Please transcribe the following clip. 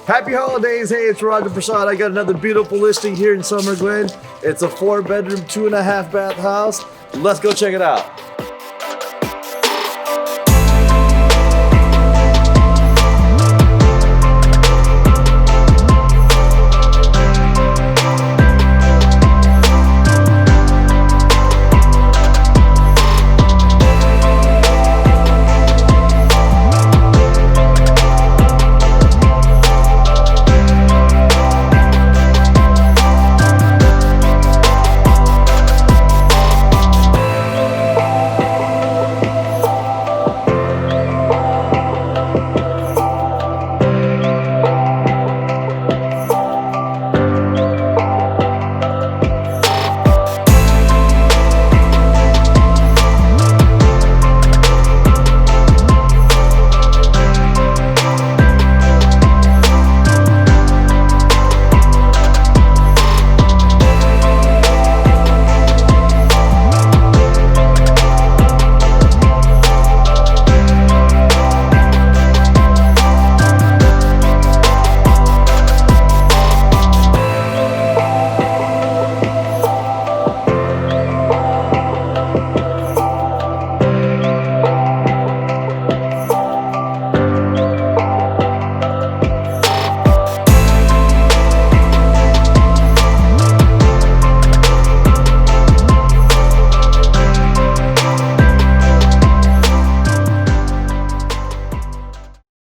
Happy holidays. Hey, it's Roger Prasad. I got another beautiful listing here in SummerGlen. It's a 4-bedroom, 2.5 bath house. Let's go check it out.